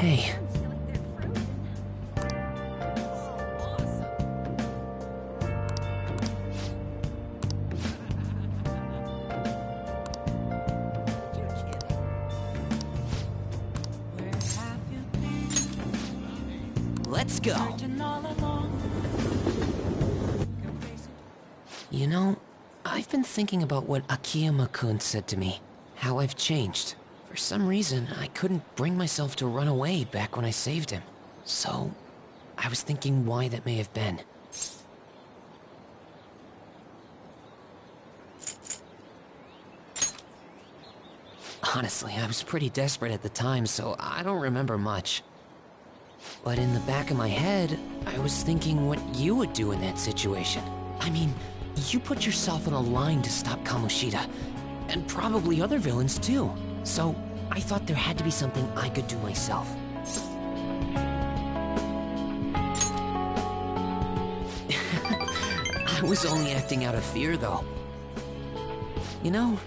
Hey. Let's go. You know, I've been thinking about what Akiyama-kun said to me. How I've changed. For some reason, I couldn't bring myself to run away back when I saved him. So, I was thinking why that may have been. Honestly, I was pretty desperate at the time, so I don't remember much. But in the back of my head, I was thinking what you would do in that situation. I mean, you put yourself on the line to stop Kamoshida, and probably other villains too. So, I thought there had to be something I could do myself. I was only acting out of fear, though. You know,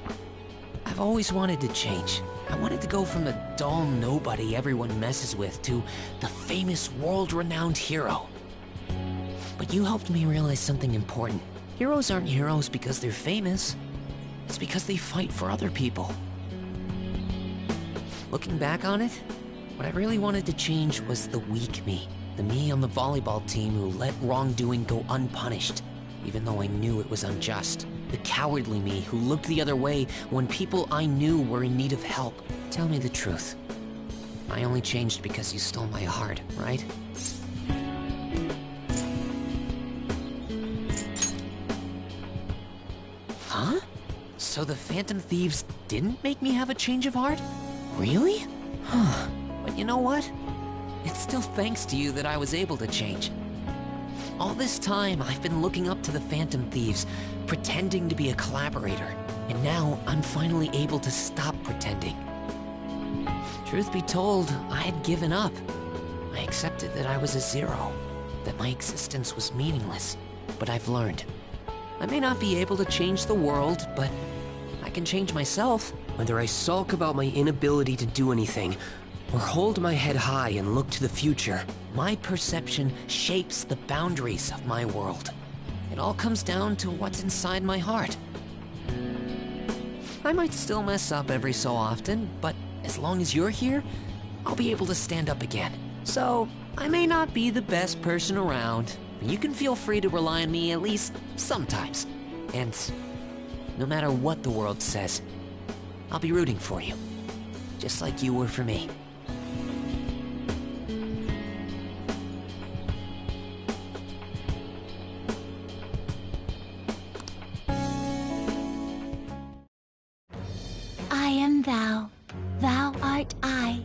I've always wanted to change. I wanted to go from the dull nobody everyone messes with to the famous world-renowned hero. But you helped me realize something important. Heroes aren't heroes because they're famous. It's because they fight for other people. Looking back on it, what I really wanted to change was the weak me. The me on the volleyball team who let wrongdoing go unpunished, even though I knew it was unjust. The cowardly me who looked the other way when people I knew were in need of help. Tell me the truth. I only changed because you stole my heart, right? Huh? So the Phantom Thieves didn't make me have a change of heart? Really? Huh. But you know what? It's still thanks to you that I was able to change. All this time, I've been looking up to the Phantom Thieves, pretending to be a collaborator, and now I'm finally able to stop pretending. Truth be told, I had given up. I accepted that I was a zero, that my existence was meaningless, but I've learned. I may not be able to change the world, but I can change myself. Whether I sulk about my inability to do anything, or hold my head high and look to the future, my perception shapes the boundaries of my world. It all comes down to what's inside my heart. I might still mess up every so often, but as long as you're here, I'll be able to stand up again. So, I may not be the best person around, but you can feel free to rely on me at least sometimes. And no matter what the world says, I'll be rooting for you, just like you were for me. I am thou, thou art I.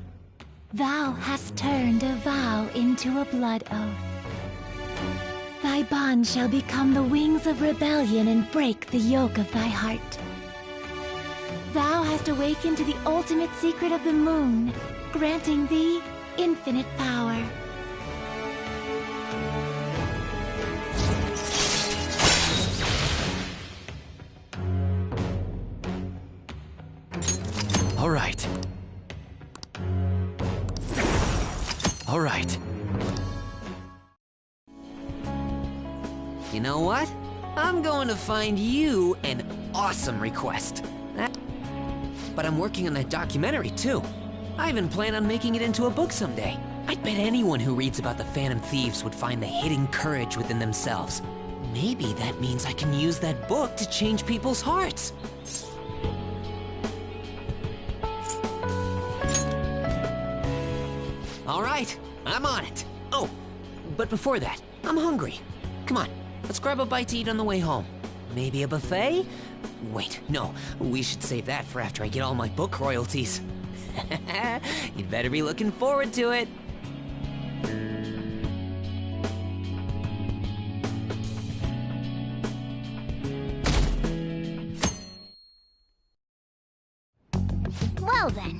Thou hast turned a vow into a blood oath. Thy bond shall become the wings of rebellion and break the yoke of thy heart. Thou hast awakened to the ultimate secret of the moon, granting thee infinite power. All right. All right. You know what? I'm going to find you an awesome request. But I'm working on that documentary, too. I even plan on making it into a book someday. I'd bet anyone who reads about the Phantom Thieves would find the hidden courage within themselves. Maybe that means I can use that book to change people's hearts. All right, I'm on it. Oh, but before that, I'm hungry. Come on, let's grab a bite to eat on the way home. Maybe a buffet? Wait, no, we should save that for after I get all my book royalties. You'd better be looking forward to it. Well then.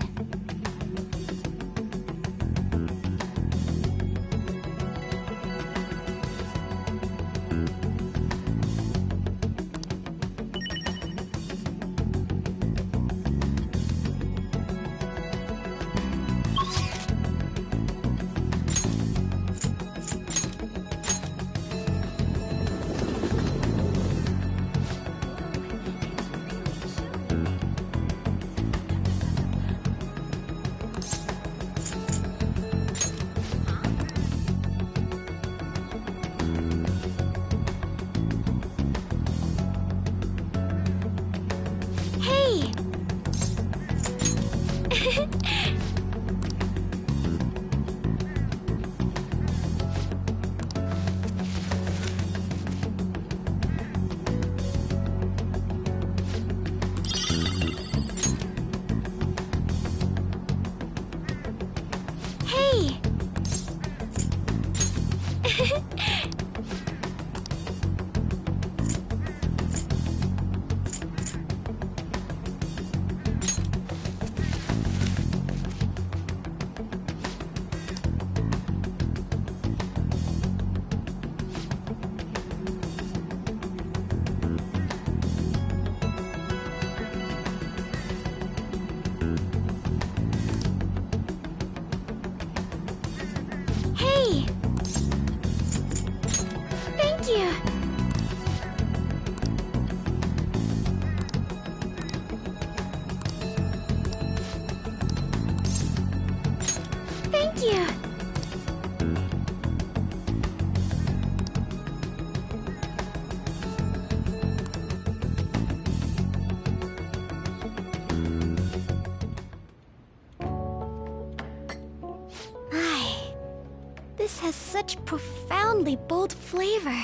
This has such profoundly bold flavor.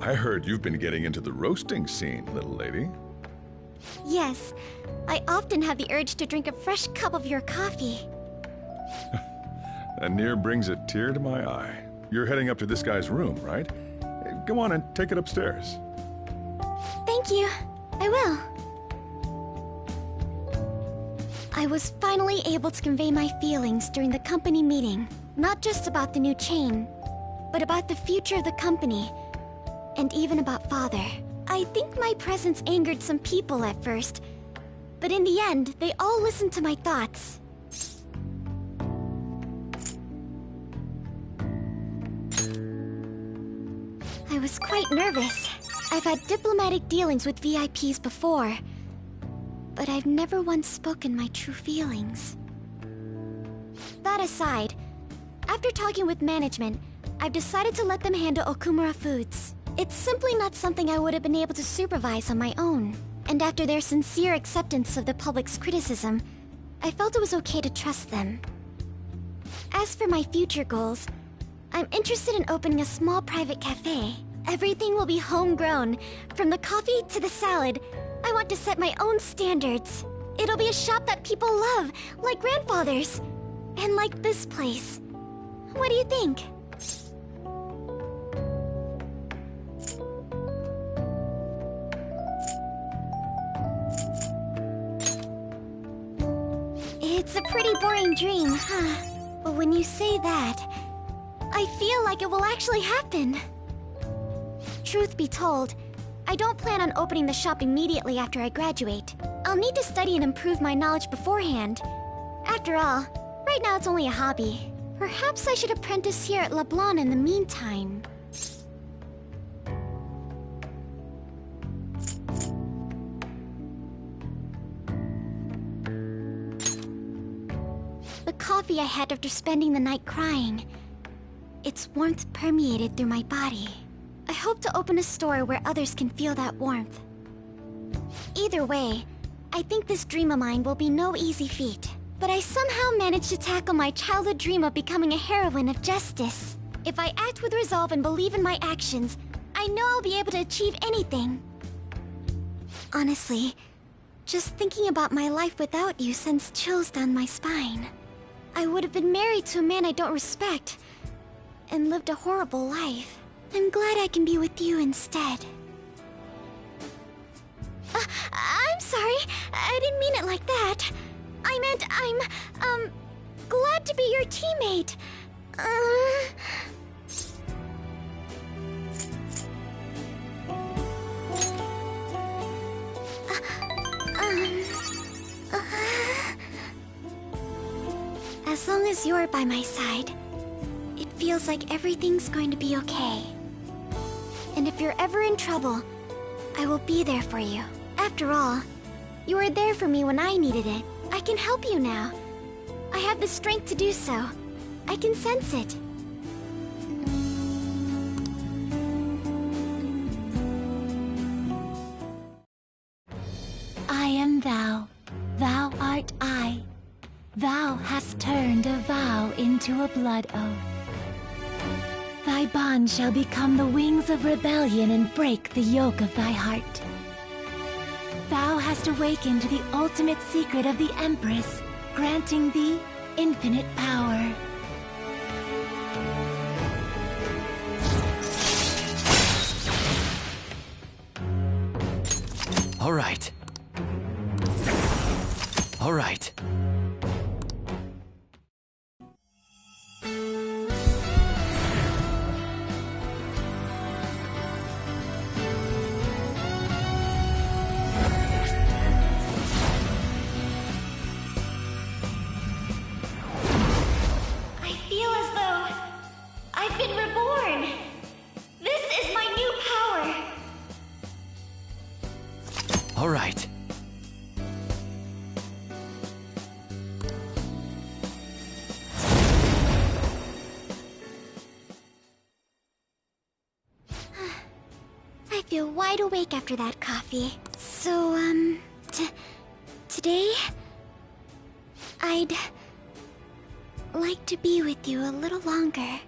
I heard you've been getting into the roasting scene, little lady. Yes, I often have the urge to drink a fresh cup of your coffee. That near brings a tear to my eye. You're heading up to this guy's room, right? Go on and take it upstairs. Thank you. I will. I was finally able to convey my feelings during the company meeting. Not just about the new chain, but about the future of the company, and even about Father. I think my presence angered some people at first, but in the end, they all listened to my thoughts. I was quite nervous. I've had diplomatic dealings with VIPs before, but I've never once spoken my true feelings. That aside, after talking with management, I've decided to let them handle Okumura Foods. It's simply not something I would have been able to supervise on my own. And after their sincere acceptance of the public's criticism, I felt it was okay to trust them. As for my future goals, I'm interested in opening a small private cafe. Everything will be homegrown, from the coffee to the salad. I want to set my own standards. It'll be a shop that people love, like grandfather's. And like this place. What do you think? It's a pretty boring dream, huh? But when you say that, I feel like it will actually happen. Truth be told, I don't plan on opening the shop immediately after I graduate. I'll need to study and improve my knowledge beforehand. After all, right now it's only a hobby. Perhaps I should apprentice here at LeBlanc in the meantime. The coffee I had after spending the night crying, its warmth permeated through my body. I hope to open a store where others can feel that warmth. Either way, I think this dream of mine will be no easy feat. But I somehow managed to tackle my childhood dream of becoming a heroine of justice. If I act with resolve and believe in my actions, I know I'll be able to achieve anything. Honestly, just thinking about my life without you sends chills down my spine. I would have been married to a man I don't respect, and lived a horrible life. I'm glad I can be with you instead. I'm sorry, I didn't mean it like that. I meant I'm, glad to be your teammate. As long as you're by my side, it feels like everything's going to be okay. And if you're ever in trouble, I will be there for you. After all, you were there for me when I needed it. I can help you now. I have the strength to do so. I can sense it. I am thou. Thou art I. Thou hast turned a vow into a blood oath. Thy bond shall become the wings of rebellion and break the yoke of thy heart. Thou hast awakened the ultimate secret of the Empress, granting thee infinite power. All right. All right. All right. I feel wide awake after that coffee. So, today, I'd like to to be with you a little longer.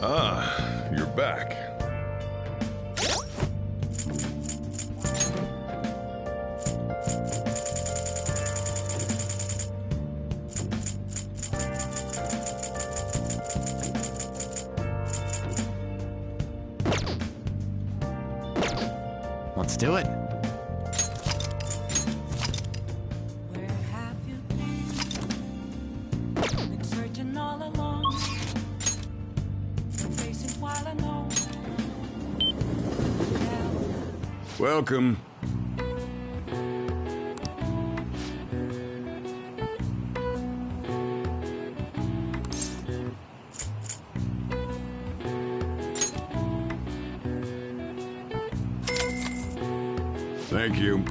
Ah, you're back. Let's do it. Where have you been searching all along, facing while alone. Welcome. Thank you.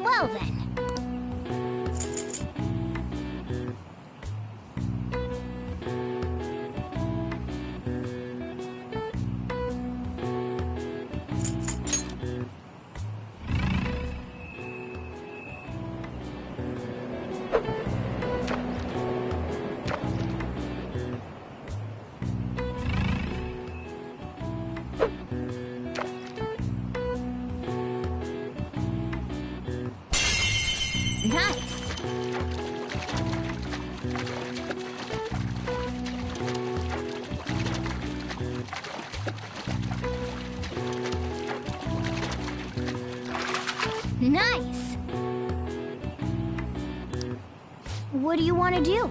Well then. Nice! What do you want to do?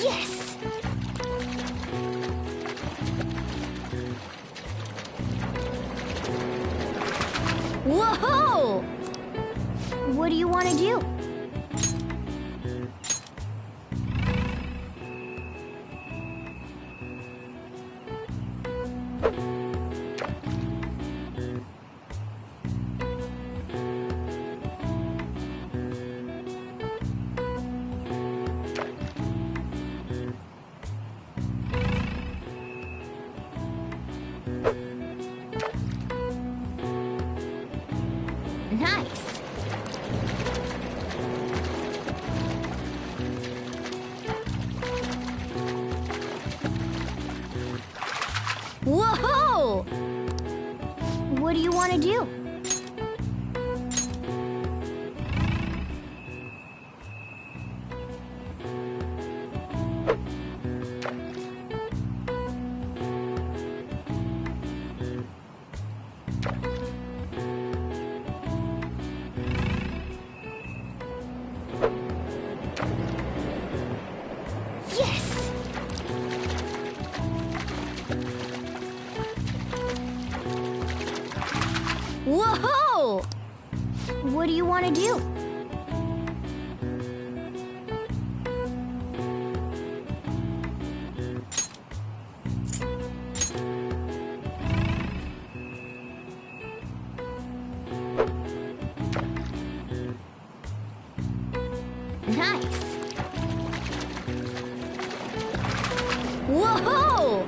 Yes! Whoa! What do you want to do? Nice! Whoa! What do you want to do? Yes! Whoa! What do you want to do? Nice! Whoa!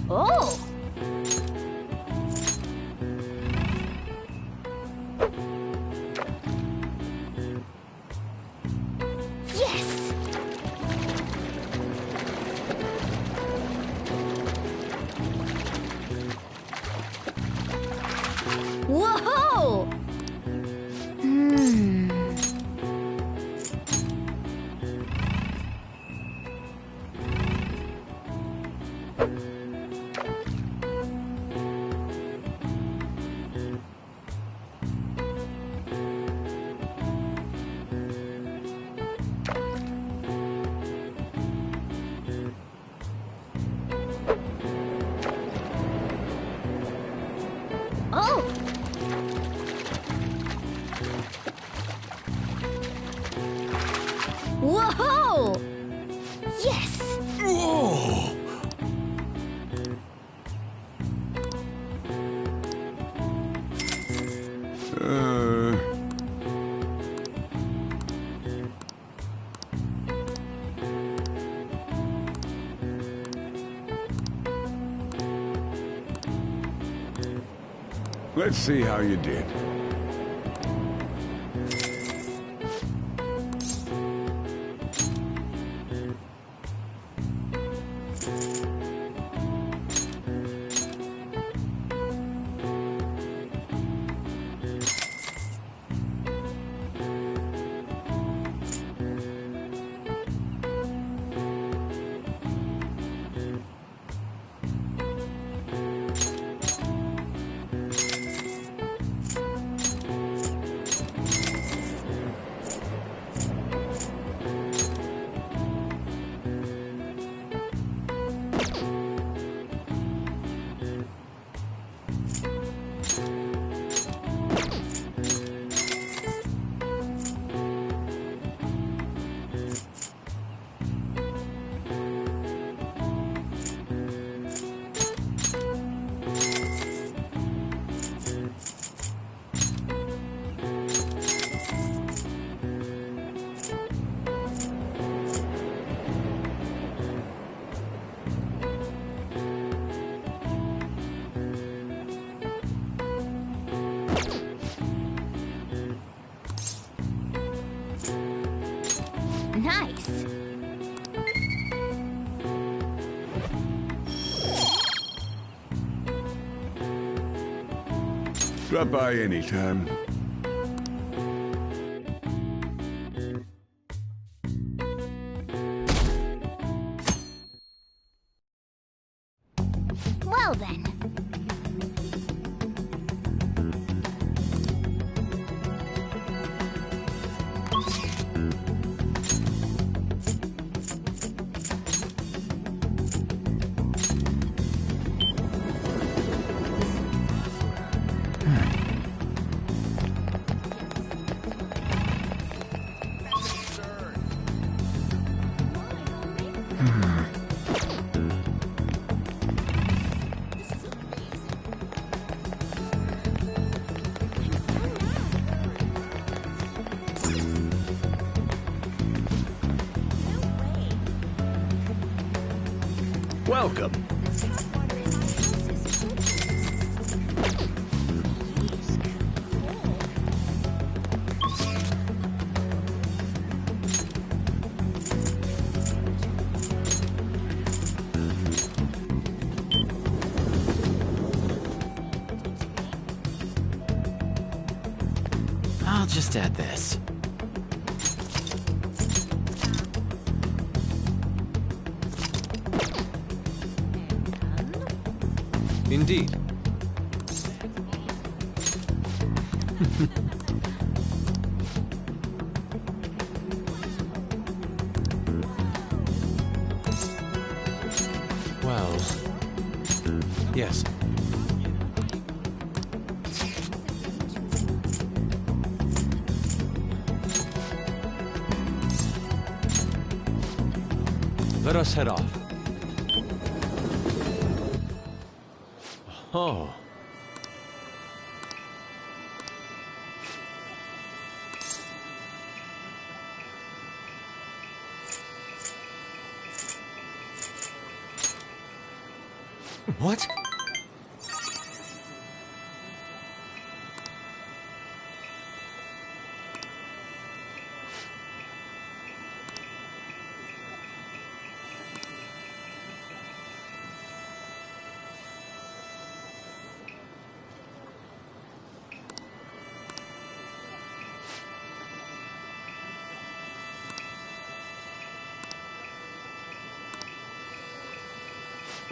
Oh! Yes! Whoa! Oh! Whoa! Yes! Oh! Let's see how you did. Drop by anytime. Well then. Welcome. I'll just add this. Indeed. Well, yes. Let us head off. Oh. What?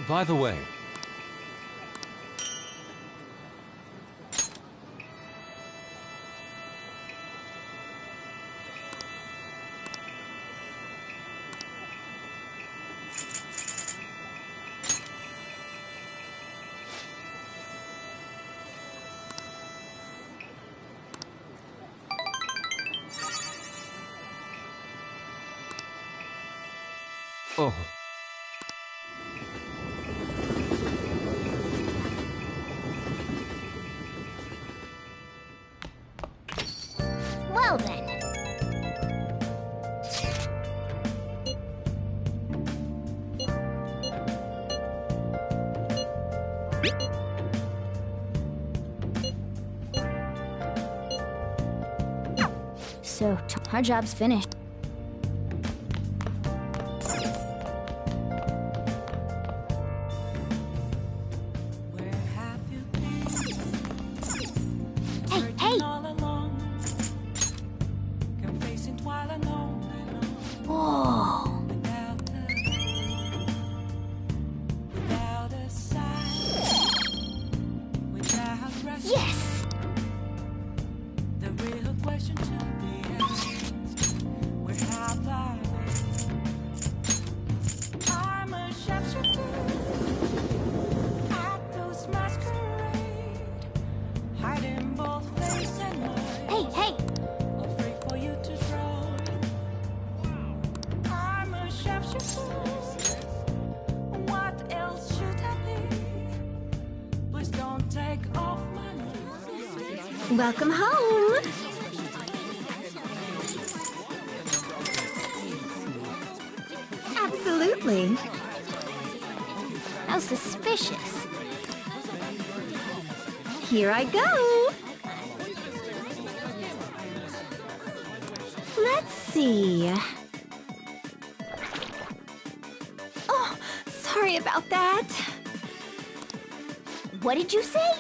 By the way, oh. Well then. So, our job's finished. Where have you been? Hey, Searching hey! all along. Confessing while alone. Whoa! Without a sign. Without rest. Yes! The real question to be asked. Where have I been? I'm a shapeshifter. ATLUS masquerade. Hiding both face and mind. Hey, hey! All free for you to draw. I'm a shapeshifter. What else should I be? Please don't take off my nose. Welcome home! Absolutely. How suspicious. Here I go. Let's see. Oh, sorry about that. What did you say?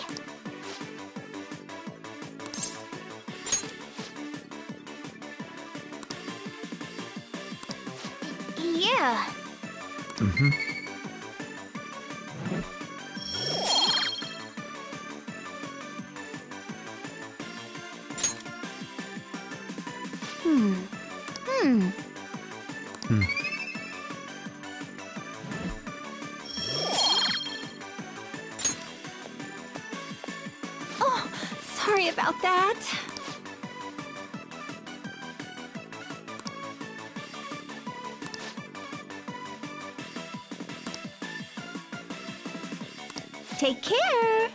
Oh, sorry about that. Take care.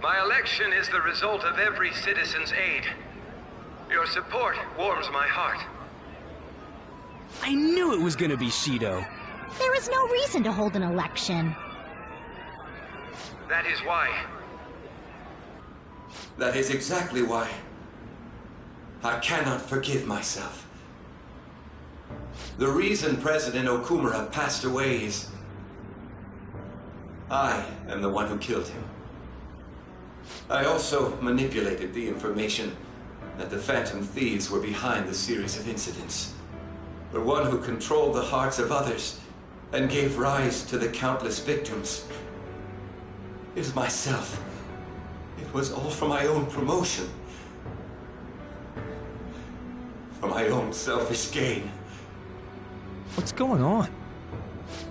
My election is the result of every citizen's aid. Your support warms my heart. I knew it was gonna be Shido. There is no reason to hold an election. That is why. That is exactly why. I cannot forgive myself. The reason President Okumura passed away is... I am the one who killed him. I also manipulated the information that the Phantom Thieves were behind the series of incidents. The one who controlled the hearts of others and gave rise to the countless victims is myself. It was all for my own promotion. For my own selfish gain. What's going on?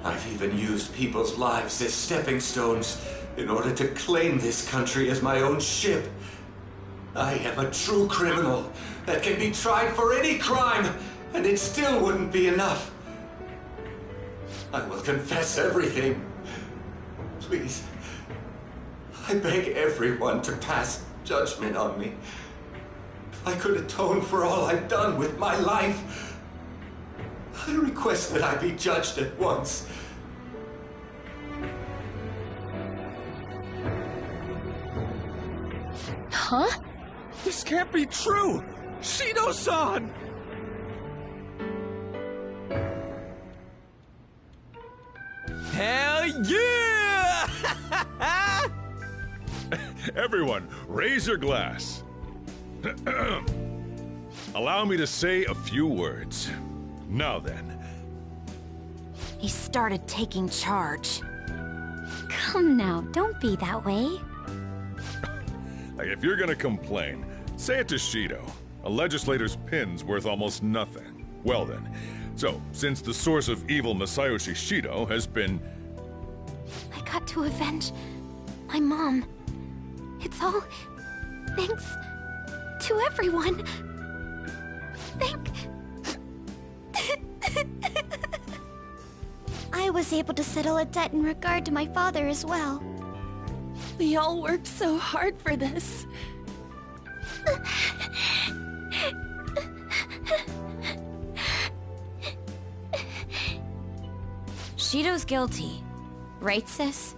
I've even used people's lives as stepping stones in order to claim this country as my own ship. I am a true criminal that can be tried for any crime, and it still wouldn't be enough. I will confess everything. Please, I beg everyone to pass judgment on me. If I could atone for all I've done with my life, I request that I be judged at once. Huh? This can't be true! Shido-san! Hell yeah! Everyone, raise your glass. Allow me to say a few words. Now then. He started taking charge. Come now, don't be that way. Like, if you're gonna complain, say it to Shido. A legislator's pin's worth almost nothing. Well then, so, since the source of evil Masayoshi Shido has been... I got to avenge my mom. It's all thanks to everyone. I was able to settle a debt in regard to my father as well. We all worked so hard for this. Shido's guilty. Right, sis?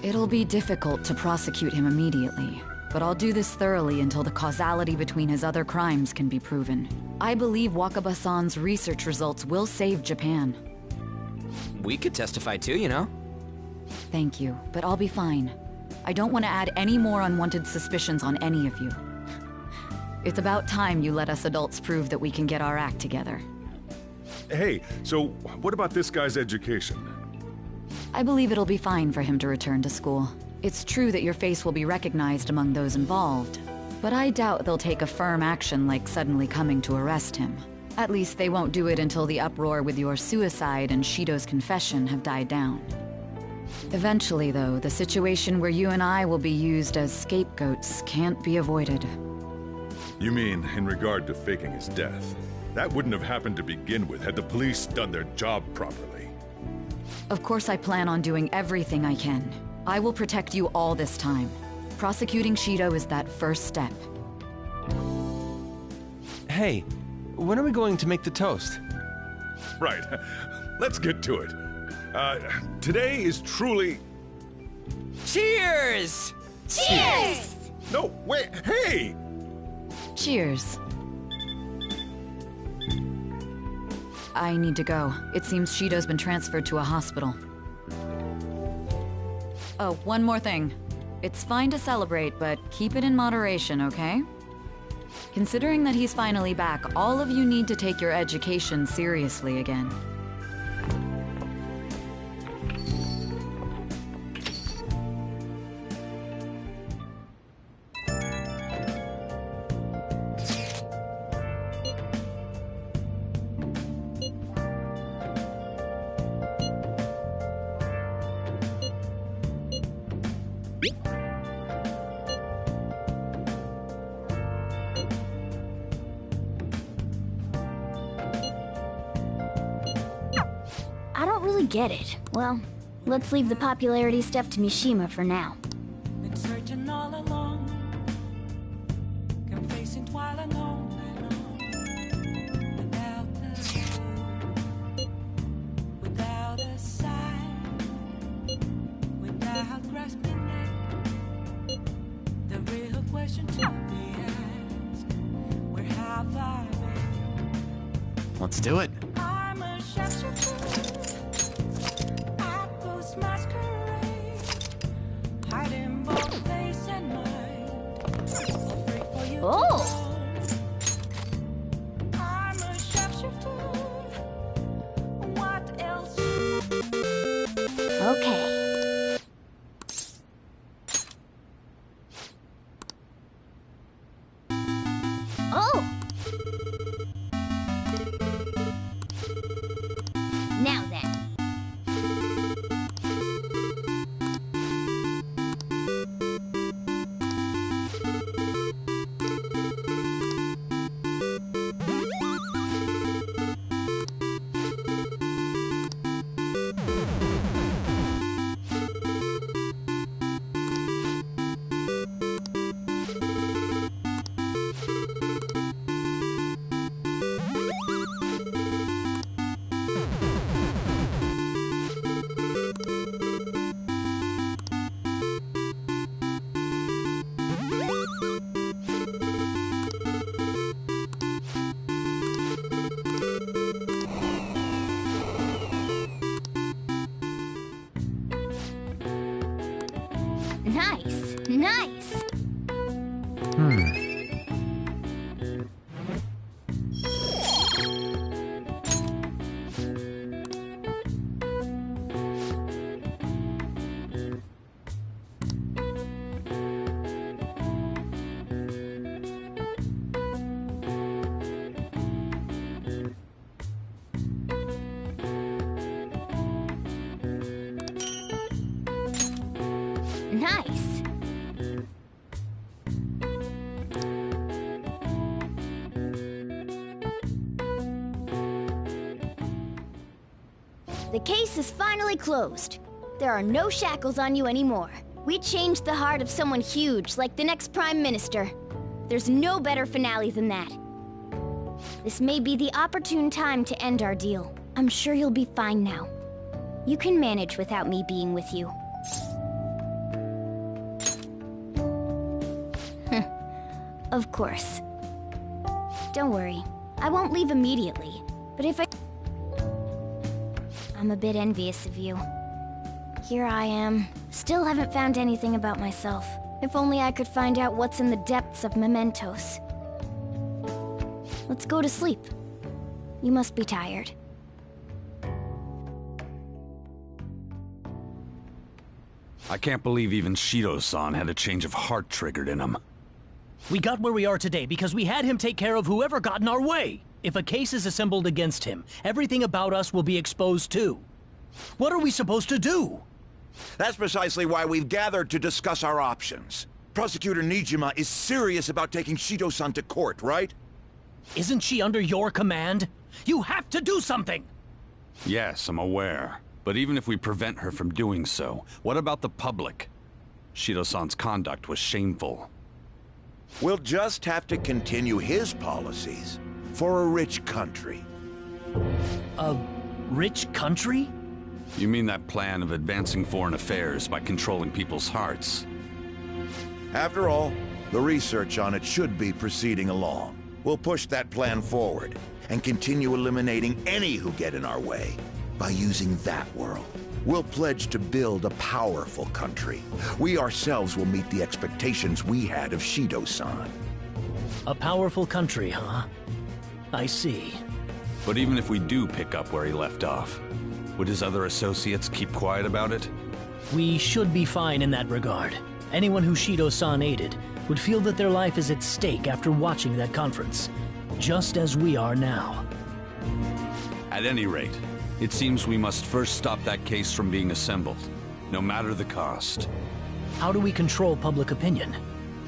It'll be difficult to prosecute him immediately, but I'll do this thoroughly until the causality between his other crimes can be proven. I believe Wakaba-san's research results will save Japan. We could testify too, you know? Thank you, but I'll be fine. I don't want to add any more unwanted suspicions on any of you. It's about time you let us adults prove that we can get our act together. Hey, so what about this guy's education? I believe it'll be fine for him to return to school. It's true that your face will be recognized among those involved, but I doubt they'll take a firm action like suddenly coming to arrest him. At least they won't do it until the uproar with your suicide and Shido's confession have died down. Eventually, though, the situation where you and I will be used as scapegoats can't be avoided. You mean in regard to faking his death? That wouldn't have happened to begin with had the police done their job properly. Of course I plan on doing everything I can. I will protect you all this time. Prosecuting Shido is that first step. Hey, when are we going to make the toast? Right. Let's get to it. Today is truly... Cheers! Cheers! No, wait, hey! Cheers. I need to go. It seems Shido's been transferred to a hospital. Oh, one more thing. It's fine to celebrate, but keep it in moderation, okay? Considering that he's finally back, all of you need to take your education seriously again. I don't really get it. Well, let's leave the popularity stuff to Mishima for now. Been searching all along, confessing while alone without a sign, without grasping it. The real question to be asked: where have I been? Let's do it. I'm a shapeshifter. Masquerade, hiding both face and mind. Afraid for you. Oh! I'm a shapeshifter. What else? Okay. Oh! Now then. Nice, nice. Nice. The case is finally closed. There are no shackles on you anymore. We changed the heart of someone huge, like the next Prime Minister. There's no better finale than that. This may be the opportune time to end our deal. I'm sure you'll be fine now. You can manage without me being with you. Of course. Don't worry. I won't leave immediately. But if I'm a bit envious of you. Here I am. Still haven't found anything about myself. If only I could find out what's in the depths of mementos. Let's go to sleep. You must be tired. I can't believe even Shido-san had a change of heart triggered in him. We got where we are today because we had him take care of whoever got in our way. If a case is assembled against him, everything about us will be exposed too. What are we supposed to do? That's precisely why we've gathered to discuss our options. Prosecutor Nijima is serious about taking Shido-san to court, right? Isn't she under your command? You have to do something! Yes, I'm aware. But even if we prevent her from doing so, what about the public? Shido-san's conduct was shameful. We'll just have to continue his policies for a rich country. A rich country? You mean that plan of advancing foreign affairs by controlling people's hearts? After all, the research on it should be proceeding along. We'll push that plan forward and continue eliminating any who get in our way by using that world. We'll pledge to build a powerful country. We ourselves will meet the expectations we had of Shido-san. A powerful country, huh? I see. But even if we do pick up where he left off, would his other associates keep quiet about it? We should be fine in that regard. Anyone who Shido-san aided would feel that their life is at stake after watching that conference, just as we are now. At any rate, it seems we must first stop that case from being assembled, no matter the cost. How do we control public opinion?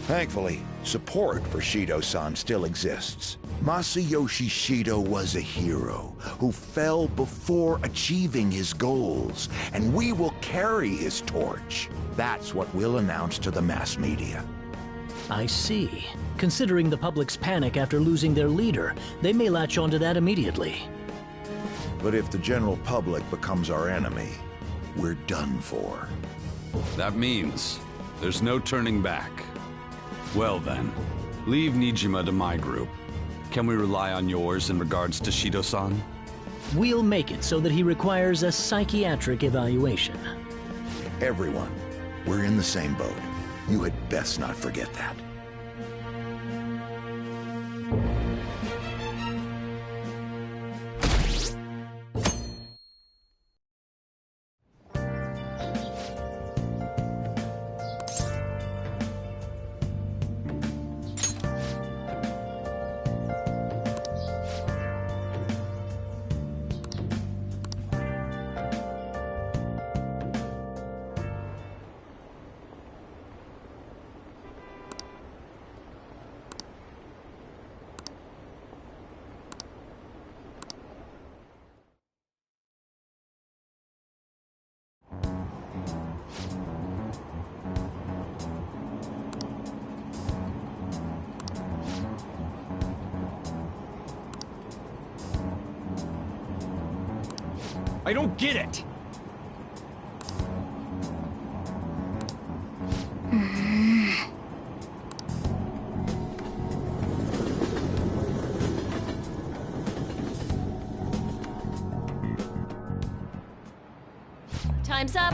Thankfully, support for Shido-san still exists. Masayoshi Shido was a hero who fell before achieving his goals, and we will carry his torch. That's what we'll announce to the mass media. I see. Considering the public's panic after losing their leader, they may latch onto that immediately. But if the general public becomes our enemy, we're done for. That means there's no turning back. Well then, leave Nijima to my group. Can we rely on yours in regards to Shido-san? We'll make it so that he requires a psychiatric evaluation. Everyone, we're in the same boat. You had best not forget that. I don't get it! Time's up.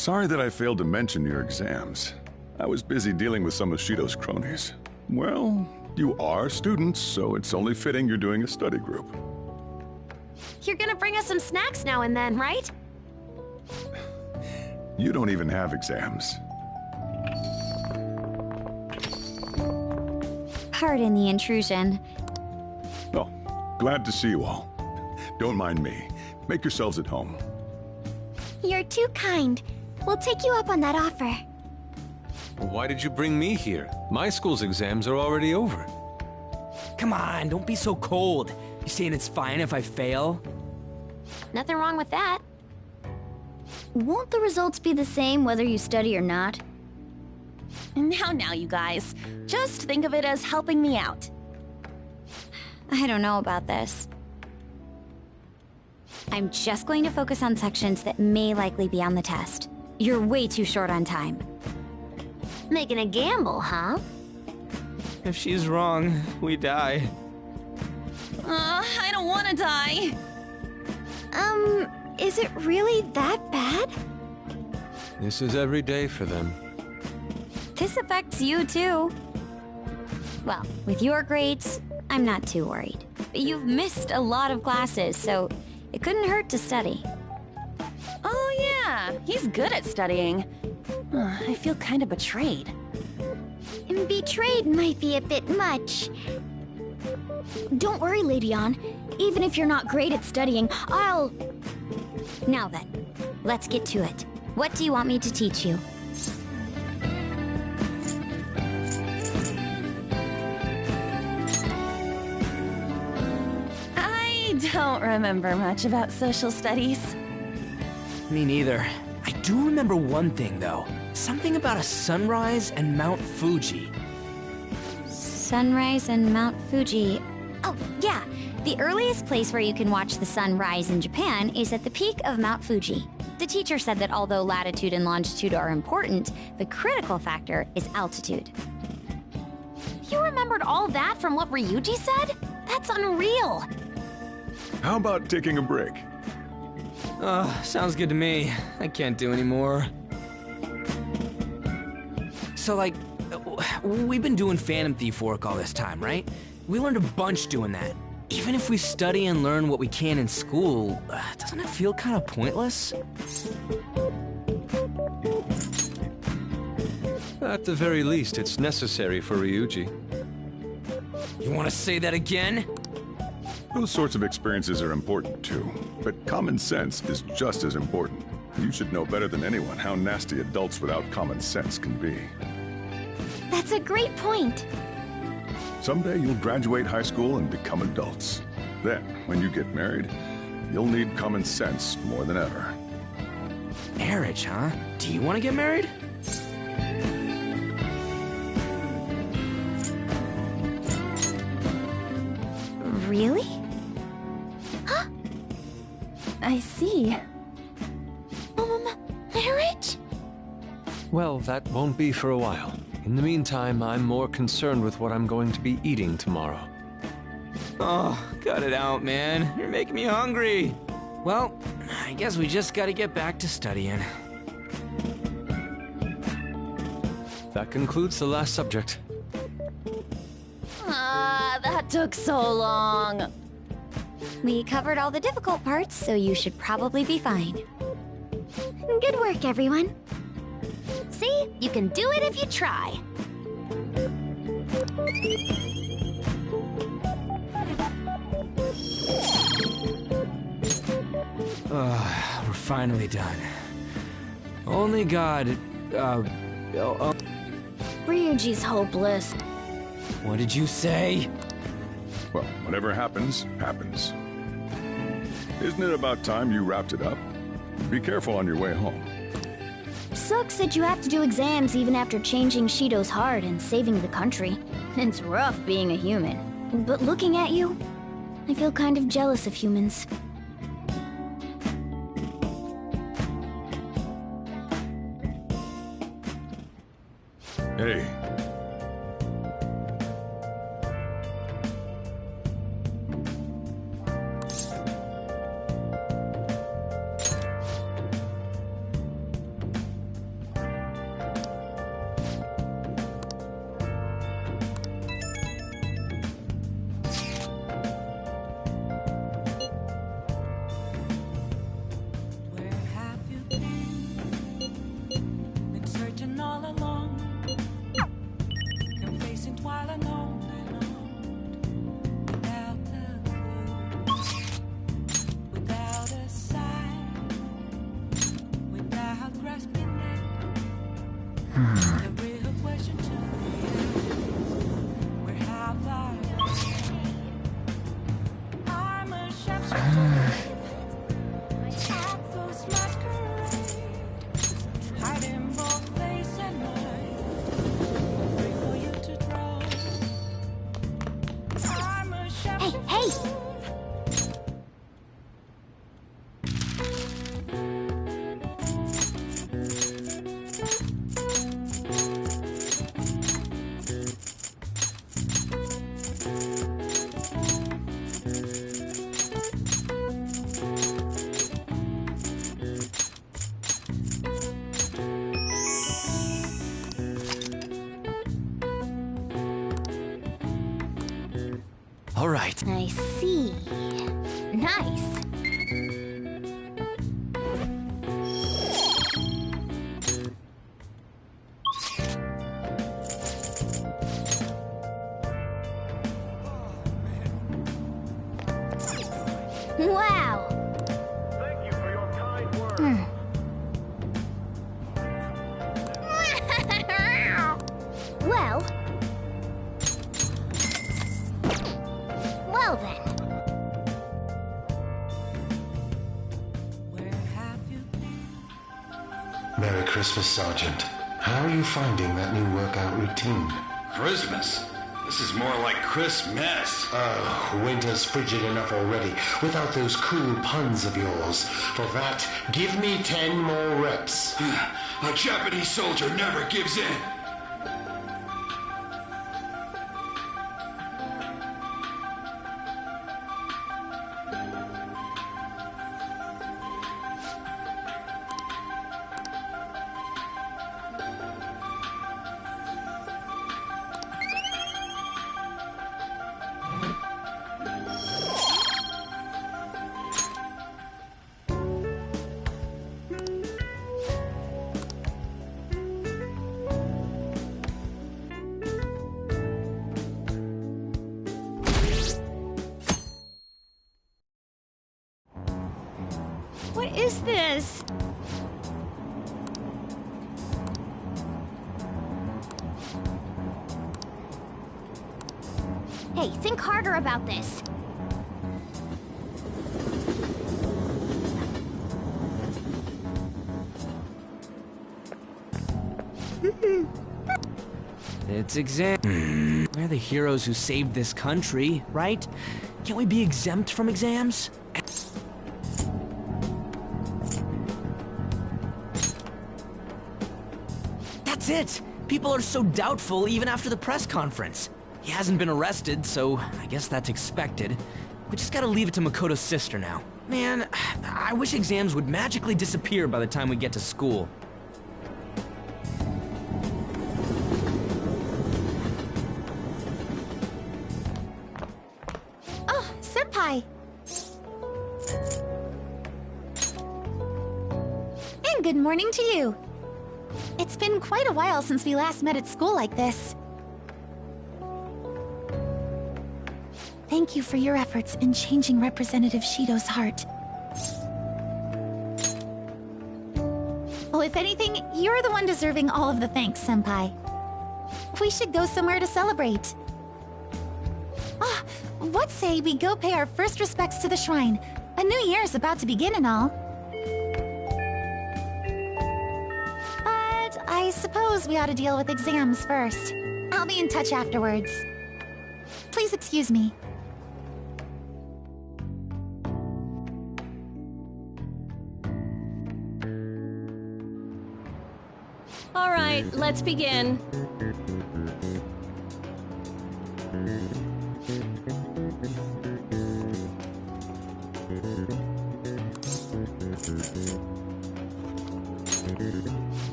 Sorry that I failed to mention your exams. I was busy dealing with some of Shido's cronies. Well, you are students, so it's only fitting you're doing a study group. You're gonna bring us some snacks now and then, right? You don't even have exams. Pardon the intrusion. Oh, glad to see you all. Don't mind me. Make yourselves at home. You're too kind. We'll take you up on that offer. Why did you bring me here? My school's exams are already over. Come on, don't be so cold. You saying it's fine if I fail? Nothing wrong with that. Won't the results be the same whether you study or not? Now, you guys. Just think of it as helping me out. I don't know about this. I'm just going to focus on sections that may likely be on the test. You're way too short on time. Making a gamble, huh? If she's wrong, we die. I don't want to die. Is it really that bad? This is every day for them. This affects you too. Well, with your grades, I'm not too worried. But you've missed a lot of classes, so it couldn't hurt to study. Oh yeah, he's good at studying. I feel kind of betrayed. Betrayed might be a bit much. Don't worry, Lady Ann. Even if you're not great at studying, I'll... Now then, let's get to it. What do you want me to teach you? I don't remember much about social studies. Me neither. I do remember one thing, though. Something about a sunrise and Mount Fuji. Sunrise and Mount Fuji. Oh, yeah. The earliest place where you can watch the sun rise in Japan is at the peak of Mount Fuji. The teacher said that although latitude and longitude are important, the critical factor is altitude. You remembered all that from what Ryuji said? That's unreal. How about taking a break? Sounds good to me. I can't do any more. So, like, we've been doing Phantom Thief work all this time, right? We learned a bunch doing that. Even if we study and learn what we can in school, doesn't it feel kind of pointless? At the very least, it's necessary for Ryuji. You want to say that again? Those sorts of experiences are important too, but common sense is just as important. You should know better than anyone how nasty adults without common sense can be. That's a great point. Someday you'll graduate high school and become adults. Then, when you get married, you'll need common sense more than ever. Marriage, huh? Do you want to get married? Really? Huh? I see. Marriage? Well, that won't be for a while. In the meantime, I'm more concerned with what I'm going to be eating tomorrow. Oh, cut it out, man. You're making me hungry. Well, I guess we just gotta get back to studying. That concludes the last subject. That took so long. We covered all the difficult parts, so you should probably be fine. Good work, everyone. See? You can do it if you try. We're finally done. Only God, Ryuji's hopeless. What did you say? Well, whatever happens, happens. Isn't it about time you wrapped it up? Be careful on your way home. Sucks that you have to do exams even after changing Shido's heart and saving the country. It's rough being a human. But looking at you, I feel kind of jealous of humans. Hey. chasing twilight on and on, without a clue, without a sign, without grasping it. The real question to me is, where have I been? I'm a chef's ATLUS masquerade, hiding both face and mind, free for you to draw. I'm a chef's Hey! All right. I see. Nice. Wow. Thank you for your kind words. Well. Well then. Where have you been? Merry Christmas, Sergeant. How are you finding that new workout routine? Christmas? This is more like Christmas. Oh, winter's frigid enough already, without those cool puns of yours. For that, give me 10 more reps. A Japanese soldier never gives in. What is this? Hey, think harder about this. It's exam. We're the heroes who saved this country, right? Can't we be exempt from exams? That's it! People are so doubtful even after the press conference. He hasn't been arrested, so I guess that's expected. We just gotta leave it to Makoto's sister now. Man, I wish exams would magically disappear by the time we get to school. Oh, Senpai! And good morning to you. It's been quite a while since we last met at school like this. Thank you for your efforts in changing Representative Shido's heart. Well, if anything, you're the one deserving all of the thanks, Senpai. We should go somewhere to celebrate. Ah, what say we go pay our first respects to the shrine? A new year is about to begin and all. But I suppose we ought to deal with exams first. I'll be in touch afterwards. Please excuse me. All right, let's begin.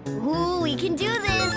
Ooh, we can do this!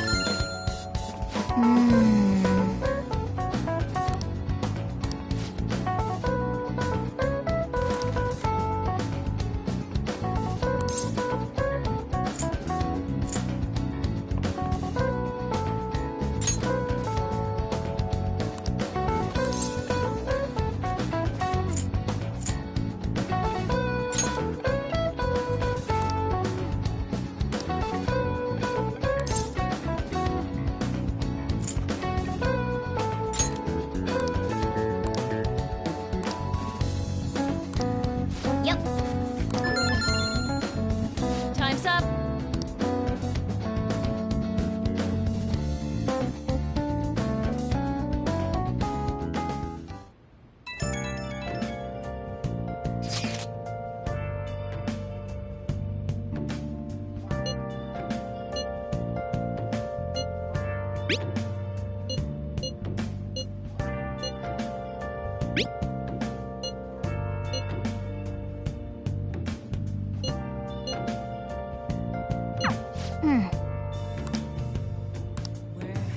Where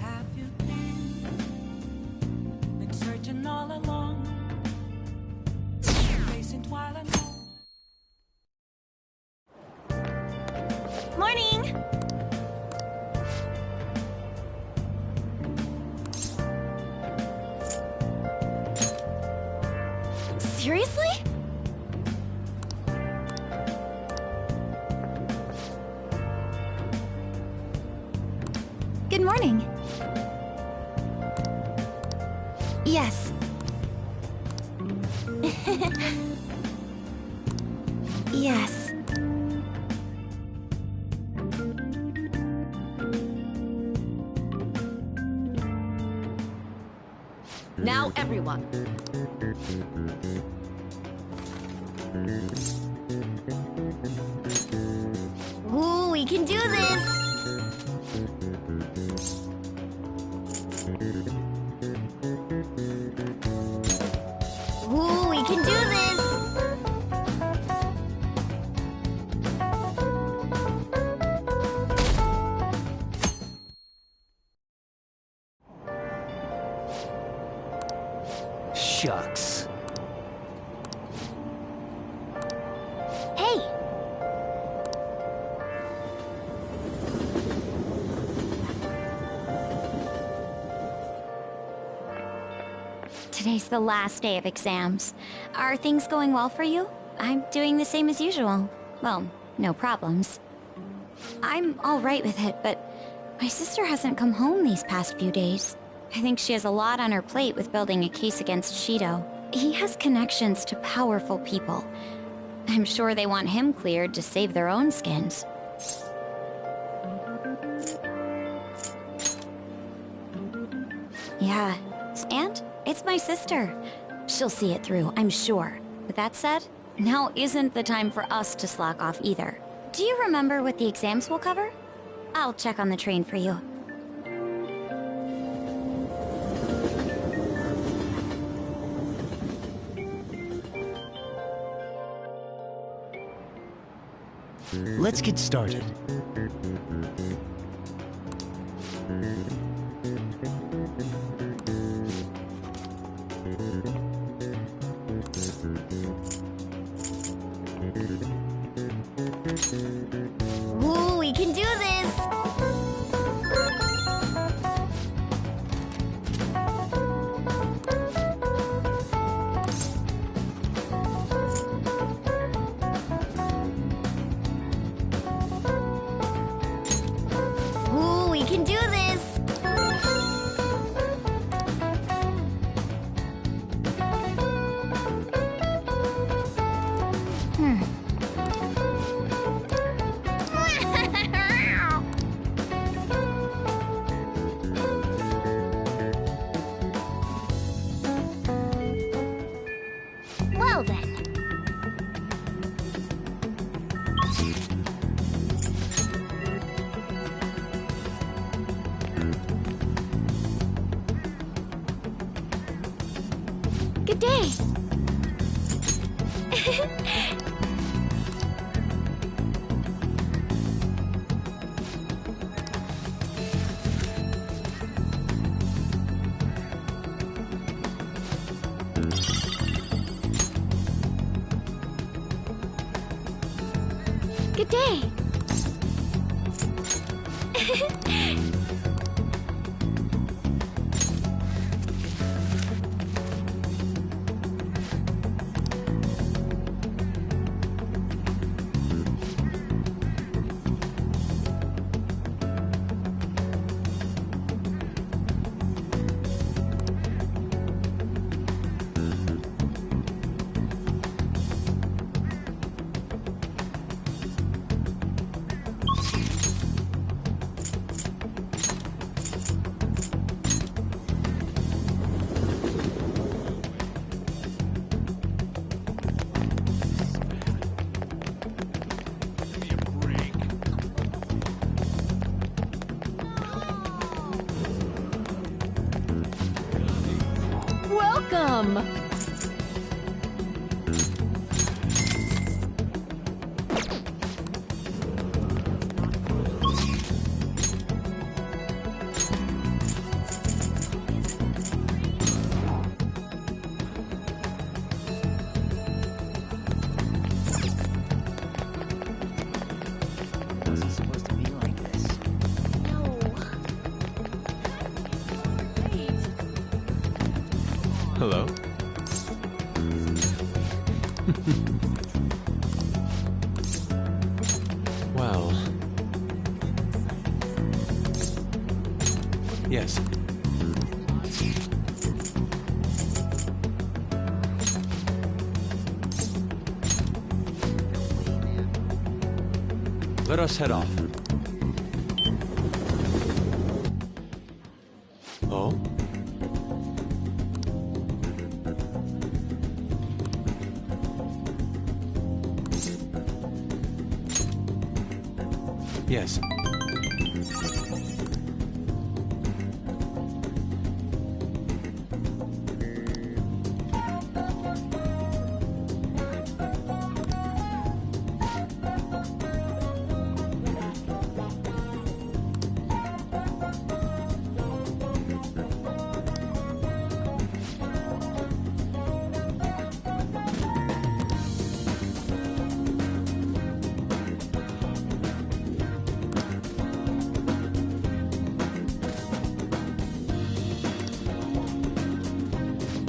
have you been? Been searching all along, facing twilight. Morning! Seriously? Good morning. Yes. Yes. Now, everyone. Ooh, we can do this! Ooh, we can do this! Shucks. Hey! Today's the last day of exams. Are things going well for you? I'm doing the same as usual. Well, no problems. I'm all right with it, but my sister hasn't come home these past few days. I think she has a lot on her plate with building a case against Shido. He has connections to powerful people. I'm sure they want him cleared to save their own skins. Yeah, and it's my sister. She'll see it through, I'm sure. With that said, now isn't the time for us to slack off either. Do you remember what the exams will cover? I'll check on the train for you. Let's get started. Ooh, we can do this! Ooh, we can do this! Well then. Good day. Good day. Welcome! Hello? Well... Yes. Let us head off. Oh? Yes.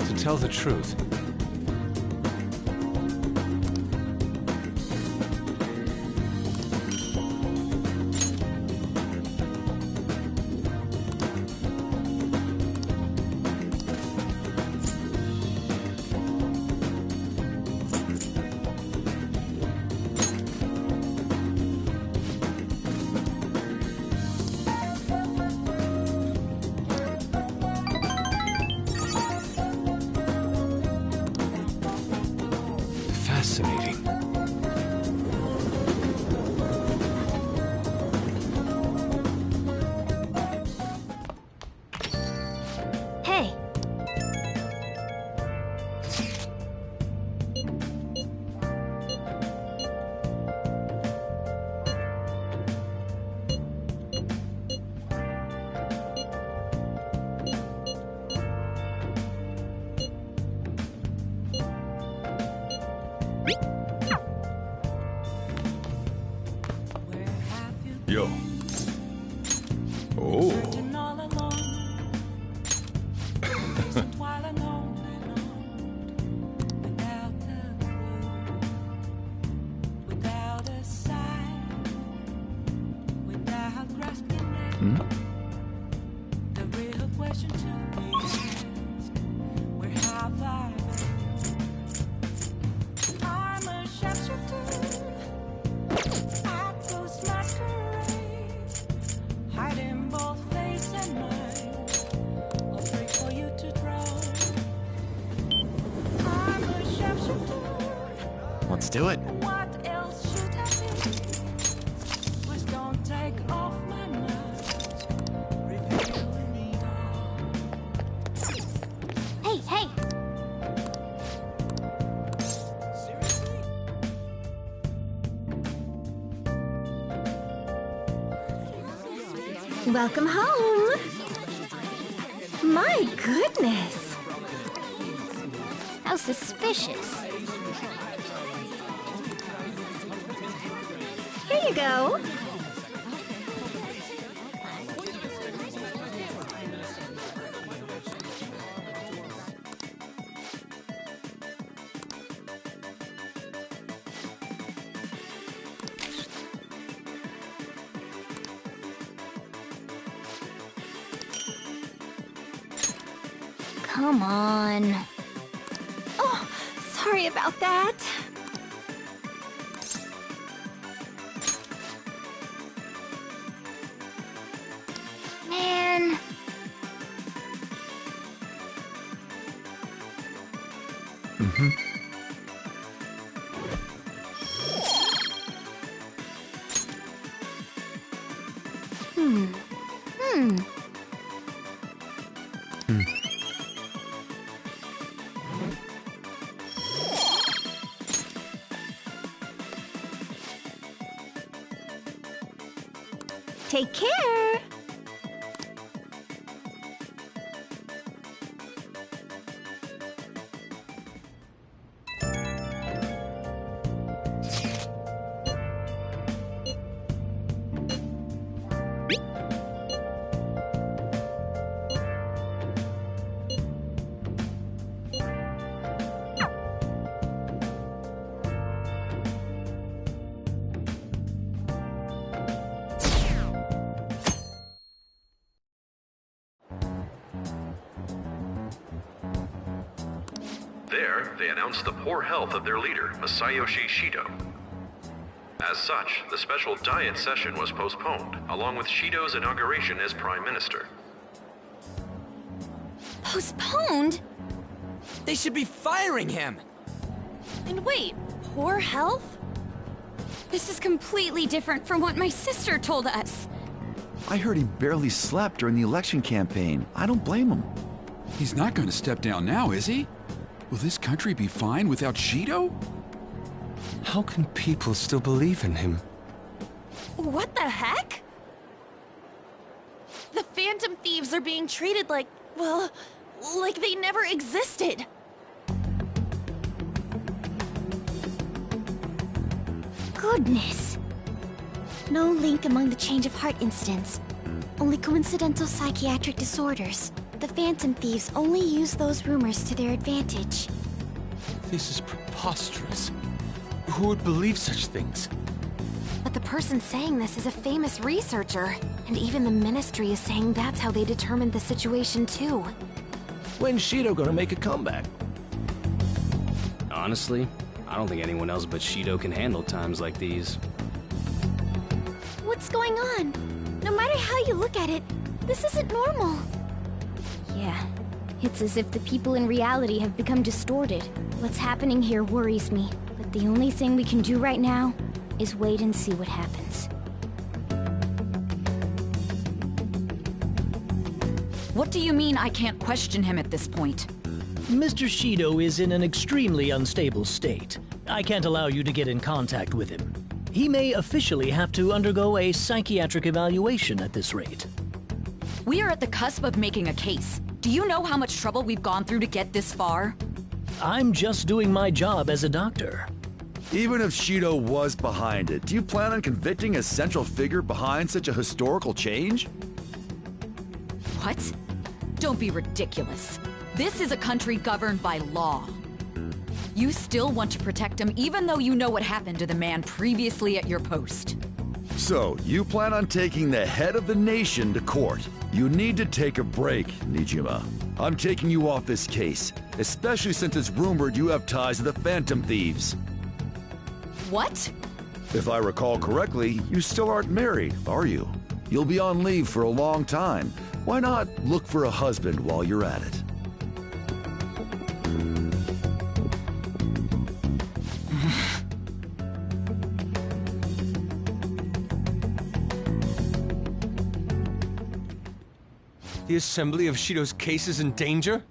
To tell the truth, fascinating. Hey. Yo. Oh. Hmm? The real question to be asked, where have I been? I'm a sharpshooter. ATLUS masquerade, hiding both face and mind. All three for you to draw. I'm a sharpshooter. Let's do it. What else should I be? Please don't take off my mask, revealing it all. Hey, hey. Welcome home. My goodness. How suspicious. Here you go. Come on. Oh, sorry about that. Man. Mm-hmm. Hmm. Take care. There, they announced the poor health of their leader, Masayoshi Shido. As such, the special diet session was postponed, along with Shido's inauguration as Prime Minister. Postponed? They should be firing him! And wait, poor health? This is completely different from what my sister told us. I heard he barely slept during the election campaign. I don't blame him. He's not going to step down now, is he? Will this country be fine without Shido? How can people still believe in him? What the heck? The Phantom Thieves are being treated like, well, like they never existed. Goodness. No link among the change of heart incidents. Only coincidental psychiatric disorders. The Phantom Thieves only use those rumors to their advantage. This is preposterous. Who would believe such things? But the person saying this is a famous researcher, and even the Ministry is saying that's how they determined the situation too. When's Shido gonna make a comeback? Honestly, I don't think anyone else but Shido can handle times like these. What's going on? No matter how you look at it, this isn't normal. Yeah, it's as if the people in reality have become distorted. What's happening here worries me, but the only thing we can do right now is wait and see what happens. What do you mean I can't question him at this point? Mr. Shido is in an extremely unstable state. I can't allow you to get in contact with him. He may officially have to undergo a psychiatric evaluation at this rate. We are at the cusp of making a case. Do you know how much trouble we've gone through to get this far? I'm just doing my job as a doctor. Even if Shido was behind it, do you plan on convicting a central figure behind such a historical change? What? Don't be ridiculous. This is a country governed by law. You still want to protect him even though you know what happened to the man previously at your post. So, you plan on taking the head of the nation to court. You need to take a break, Nijima. I'm taking you off this case, especially since it's rumored you have ties to the Phantom Thieves. What? If I recall correctly, you still aren't married, are you? You'll be on leave for a long time. Why not look for a husband while you're at it? The assembly of Shido's case is in danger?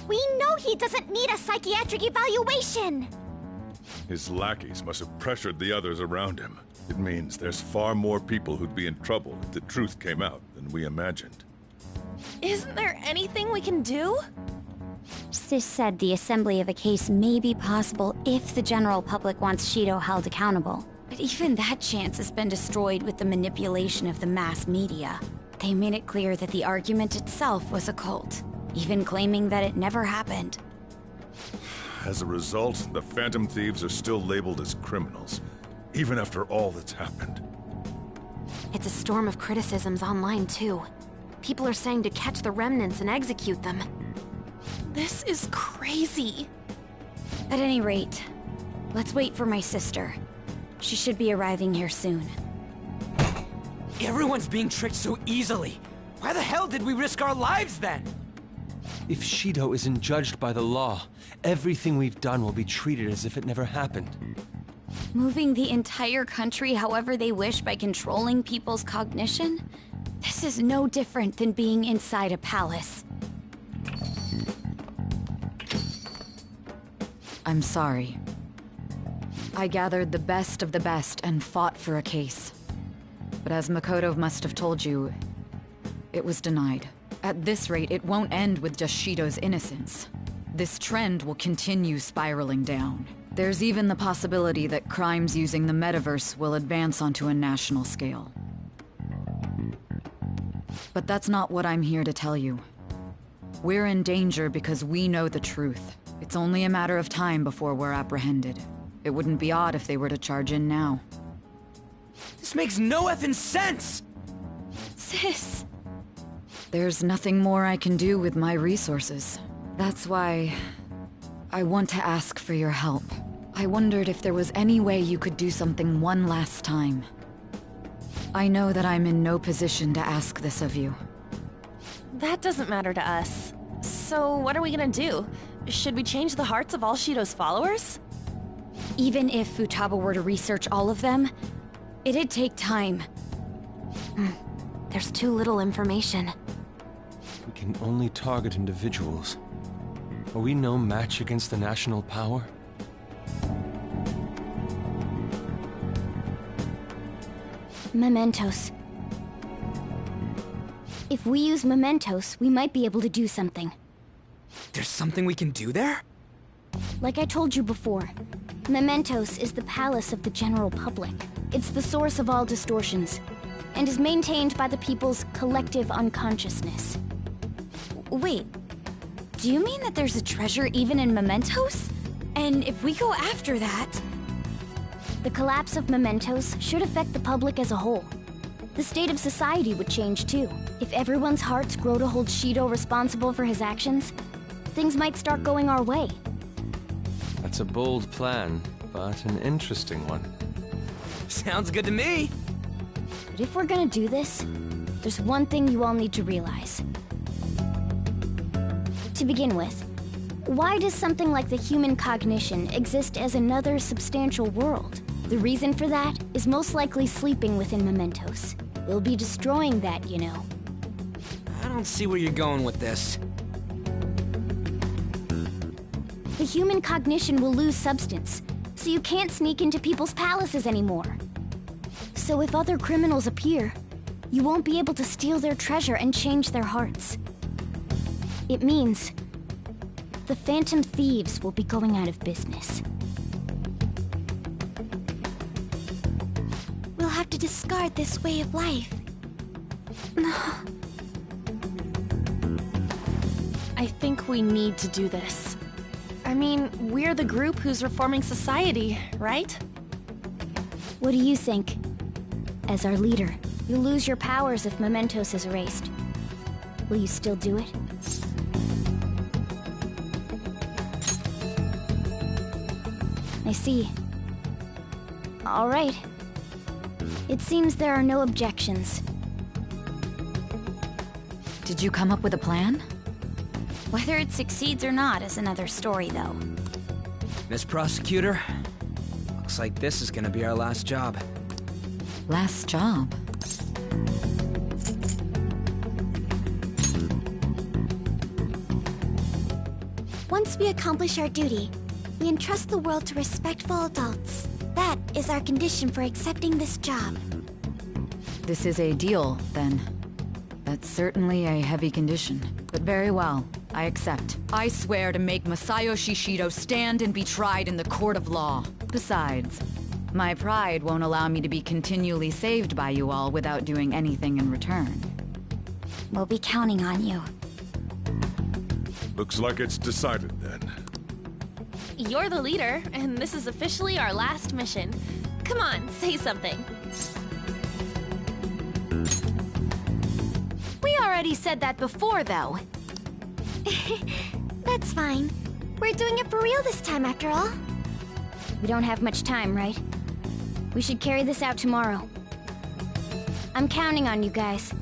We know he doesn't need a psychiatric evaluation! His lackeys must have pressured the others around him. It means there's far more people who'd be in trouble if the truth came out than we imagined. Isn't there anything we can do? Sis said the assembly of a case may be possible if the general public wants Shido held accountable. But even that chance has been destroyed with the manipulation of the mass media. They made it clear that the argument itself was a cult, even claiming that it never happened. As a result, the Phantom Thieves are still labeled as criminals, even after all that's happened. It's a storm of criticisms online too. People are saying to catch the remnants and execute them. This is crazy. At any rate, let's wait for my sister. She should be arriving here soon. Everyone's being tricked so easily. Why the hell did we risk our lives then? If Shido isn't judged by the law, everything we've done will be treated as if it never happened. Moving the entire country however they wish by controlling people's cognition? This is no different than being inside a palace. I'm sorry. I gathered the best of the best and fought for a case. But as Makoto must have told you, it was denied. At this rate, it won't end with just Shido's innocence. This trend will continue spiraling down. There's even the possibility that crimes using the metaverse will advance onto a national scale. But that's not what I'm here to tell you. We're in danger because we know the truth. It's only a matter of time before we're apprehended. It wouldn't be odd if they were to charge in now. This makes no effing sense! Sis... There's nothing more I can do with my resources. That's why... I want to ask for your help. I wondered if there was any way you could do something one last time. I know that I'm in no position to ask this of you. That doesn't matter to us. So what are we gonna do? Should we change the hearts of all Shido's followers? Even if Futaba were to research all of them, it'd take time. There's too little information. We can only target individuals. Are we no match against the national power? Mementos. If we use mementos, we might be able to do something. There's something we can do there? Like I told you before, mementos is the palace of the general public. It's the source of all distortions, and is maintained by the people's collective unconsciousness. Wait, do you mean that there's a treasure even in mementos? And if we go after that... The collapse of mementos should affect the public as a whole. The state of society would change too. If everyone's hearts grow to hold Shido responsible for his actions, things might start going our way. That's a bold plan, but an interesting one. Sounds good to me! But if we're gonna do this, there's one thing you all need to realize. To begin with, why does something like the human cognition exist as another substantial world? The reason for that is most likely sleeping within mementos. We'll be destroying that, you know. I don't see where you're going with this. The human cognition will lose substance, so you can't sneak into people's palaces anymore. So if other criminals appear, you won't be able to steal their treasure and change their hearts. It means the Phantom Thieves will be going out of business. We'll have to discard this way of life. I think we need to do this. I mean, we're the group who's reforming society, right? What do you think? As our leader, you'll lose your powers if mementos is erased. Will you still do it? I see. All right. It seems there are no objections. Did you come up with a plan? Whether it succeeds or not is another story, though. Miss Prosecutor, looks like this is gonna be our last job. Last job? Once we accomplish our duty, we entrust the world to respectful adults. That is our condition for accepting this job. This is a deal, then. That's certainly a heavy condition. But very well, I accept. I swear to make Masayoshi Shido stand and be tried in the court of law. Besides, my pride won't allow me to be continually saved by you all without doing anything in return. We'll be counting on you. Looks like it's decided then. You're the leader, and this is officially our last mission. Come on, say something. We already said that before, though. That's fine. We're doing it for real this time, after all. We don't have much time, right? We should carry this out tomorrow. I'm counting on you guys.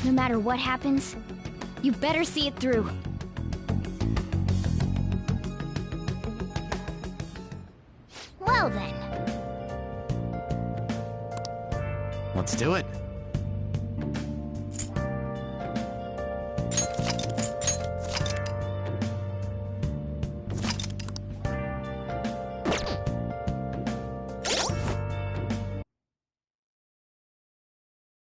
No matter what happens, you better see it through. Well then. Let's do it.